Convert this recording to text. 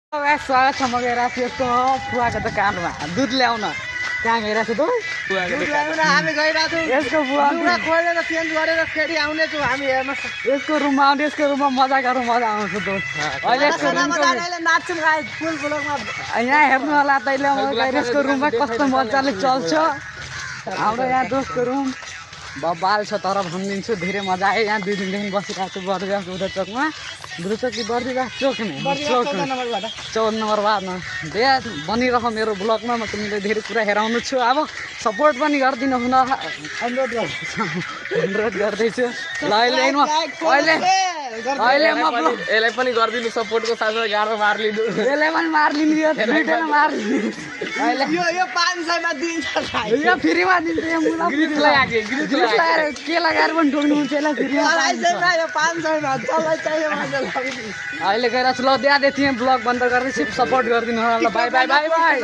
स्वागत छ म गइरहेको छु यस्तो फुवाको दोकानमा दुध ल्याउन कहाँ गइरहेको छु हामी गइरहेको छौँ यसको बुवा लुगा खोलेर चेन्ज गरेर फेरि आउनेछु हामी हेर्न यसको रुममा आउँदै यसको रुममा मजा गरौँ मजा आउँछ दोस्त अहिले यसको रुमको नाच्छौँ गाइस फुल ब्लगमा यहाँ हेर्नु होला तैँले यसको रुममा कस्तो मजाले चल्छ हाम्रो यहाँ दोस्तको रुम बबाल छ तर भनिदिन्छु धेरै मजा आयो यहाँ 2 दिनदेखि बसिरहेको छु बर्दिवास बुद्ध चोकमा बुद्ध चोक कि बर्दिवास चोक नि 14 नम्बर वार्डमा धेरै बनिरह मेरो ब्लगमा म तिमीले धेरै कुरा हेराउनु छु अब सपोर्ट पनि गरिदिनु हुन अनुरोध गर्दैछु ल अहिले म यसलाई पनि गरिदिनु सपोर्टको साथमा गाह्रो मार्लिनु यसलाई पनि मार्लिनु यो दुईटाले मार्लिनु अहिले यो 500 मा दिन्छ यो फ्रीमा दिन्छ यो मुला ग्रिज लगाए के लगाएर पनि ठोक्नु हुन्छ यसलाई फ्रीमा यो 500 मा चलाई चाहियो अहिले गएर ल त्यहाँ त्यति ब्लग बन्द गरेर सपोर्ट गरिदिनु होला ल बाई बाई बाई बाई